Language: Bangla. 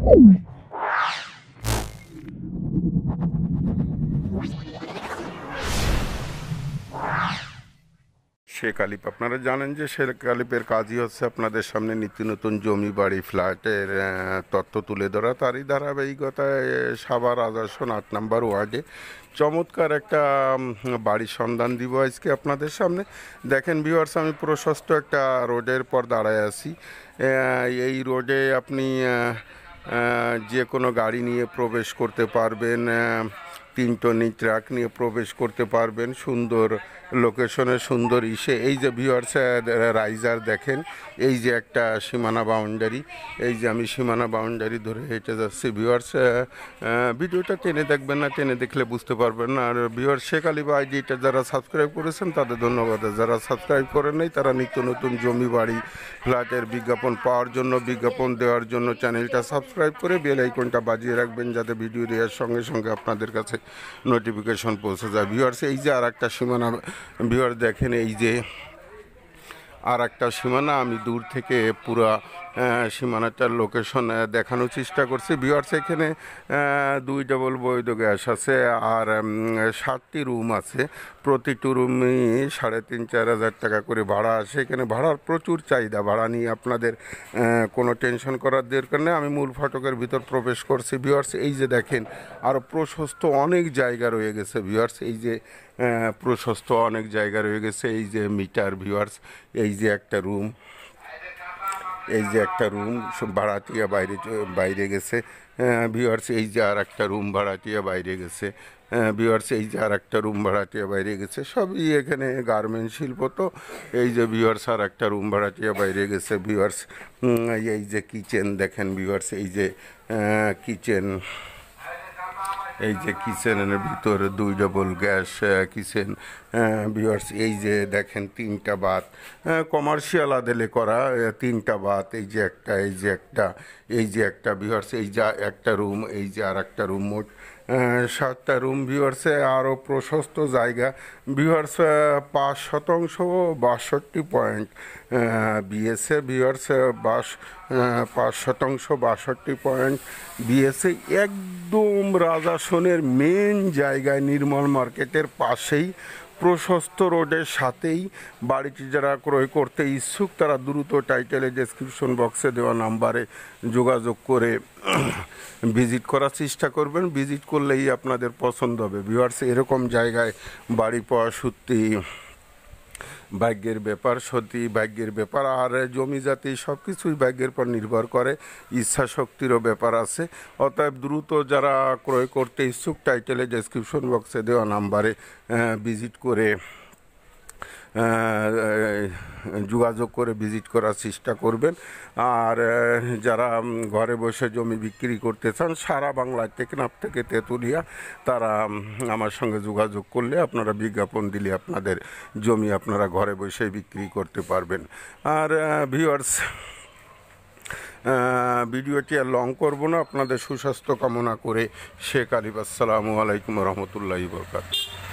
শেখ আলিপ, আপনারা জানেন যে শেখ আলিপের কাজই হচ্ছে আপনাদের সামনে নিত্য নতুন জমি বাড়ি ফ্ল্যাটের তথ্য তুলে ধরা। তারই ধারাবাহিকতায় সাভার আজাসন ৮ নম্বর ওয়ার্ডে চমৎকার একটা বাড়ির সন্ধান দিব আজকে আপনাদের সামনে। দেখেন ভিউয়ার্স, আমি প্রশস্ত একটা রোডের পর দাঁড়ায় আছি। এই রোডে আপনি যে কোনো গাড়ি নিয়ে প্রবেশ করতে পারবেন, 3 টনি ট্রাক নিয়ে প্রবেশ করতে পারবেন। সুন্দর লোকেশনে, সুন্দর ইসে। এই যে ভিউয়ার্স রাইজার দেখেন, এই যে একটা সীমানা বাউন্ডারি, এই যে আমি সীমানা বাউন্ডারি ধরে হেঁটে যাচ্ছি। ভিউয়ার্স ভিডিওটা টেনে দেখবেন না, টেনে দেখলে বুঝতে পারবেন না। আর ভিউয়ার্স শেখ আলিপ আইডিটা যারা সাবস্ক্রাইব করেছেন তাদের ধন্যবাদ, যারা সাবস্ক্রাইব করেন নাই তারা নিত্য নতুন জমি বাড়ি ফ্ল্যাটের বিজ্ঞাপন পাওয়ার জন্য, বিজ্ঞাপন দেওয়ার জন্য চ্যানেলটা সাবস্ক্রাইব করে বেল আইকনটা বাজিয়ে রাখবেন, যাতে ভিডিও দেওয়ার সঙ্গে সঙ্গে আপনাদের কাছে নোটিফিকেশন পৌঁছে যায়। ভিউয়ার্স এই যে আর একটা সীমানা, ভিউয়ার্স দেখেন এই যে আর একটা সীমানা, আমি দূর থেকে পুরা সীমানাটার লোকেশন দেখানোর চেষ্টা করছি। ভিউয়ার্স এখানে 2 ডাবল বৈধ গ্যাস আছে আর 7টি রুম আছে। প্রতিটি রুমই 3,500-4 হাজার টাকা করে ভাড়া আসে। এখানে ভাড়ার প্রচুর চাহিদা, ভাড়া নিয়ে আপনাদের কোনো টেনশন করার দরকার নেই। আমি মূল ফটকের ভিতর প্রবেশ করছি। ভিউয়ার্স এই যে দেখেন আরও প্রশস্ত অনেক জায়গা রয়ে গেছে। ভিউয়ার্স এই যে প্রশস্ত অনেক জায়গা রয়ে গেছে। এই যে মিটার ভিউয়ার্স, এই যে একটা রুম, এই যে একটা রুম ভাড়াটিয়া বাইরে গেছে। ভিউয়ার্স এই যে আর একটা রুম ভাড়াটিয়া বাইরে গেছে। ভিউয়ার্স এই যে আর একটা রুম ভাড়াটিয়া বাইরে গেছে। সবই এখানে গার্মেন্ট শিল্প। তো এই যে ভিউয়ার্স আর একটা রুম ভাড়াটিয়া বাইরে গেছে। ভিউয়ার্স এই যে কিচেন দেখেন। ভিউয়ার্স এই যে কিচেন, এই যে কিচেনের ভিতরে 2 ডাবল গ্যাস কিচেন। ভিউয়ার্স এই যে দেখেন 3টা বাথ, কমার্শিয়াল আদেলে করা 3টা বাথ। এই যে একটা, এই যে একটা, এই যে একটা। ভিউয়ার্স এই যে একটা রুম, এই যে আর একটা রুম। মোট 7টা রুম। ভিউয়ার্সে আরও প্রশস্ত জায়গা। Viewers 5% 62 point BSA. Viewers 5% 62 point BSA, একদম রাজাসনের মেন জায়গায়, নির্মল মার্কেটের পাশেই, প্রশস্ত রোডের সাথেই। বাড়িটি যারা ক্রয় করতে ইচ্ছুক তারা দ্রুত টাইটেলে ডেসক্রিপশন বক্সে দেওয়া নাম্বারে যোগাযোগ করে ভিজিট করার চেষ্টা করবেন। ভিজিট করলেই আপনাদের পছন্দ হবে। ভিউয়ার্স এরকম জায়গায় বাড়ি পাওয়া সত্যি ভাগ্যের ব্যাপার, সত্যি ভাগ্যের ব্যাপার। আর জমি জাতি সব কিছুই ভাগ্যের পর নির্ভর করে, ইচ্ছা শক্তিরও ব্যাপার আছে। অতএব দ্রুত যারা ক্রয় করতে ইচ্ছুক টাইটেলে ডেসক্রিপশন বক্সে দেওয়া নাম্বারে ভিজিট করে যোগাযোগ করে ভিজিট করার চেষ্টা করবেন। আর যারা ঘরে বসে জমি বিক্রি করতে চান সারা বাংলায়, টেকনাফ থেকে তেঁতুলিয়া, তারা আমার সঙ্গে যোগাযোগ করলে, আপনারা বিজ্ঞাপন দিলে আপনাদের জমি আপনারা ঘরে বসে বিক্রি করতে পারবেন। আর ভিউয়ার্স ভিডিওটি আর লং করব না, আপনাদের সুস্বাস্থ্য কামনা করে শেখ আলিপ, আসসালামু আলাইকুম রহমতুল্লাহি বরকাতুহু।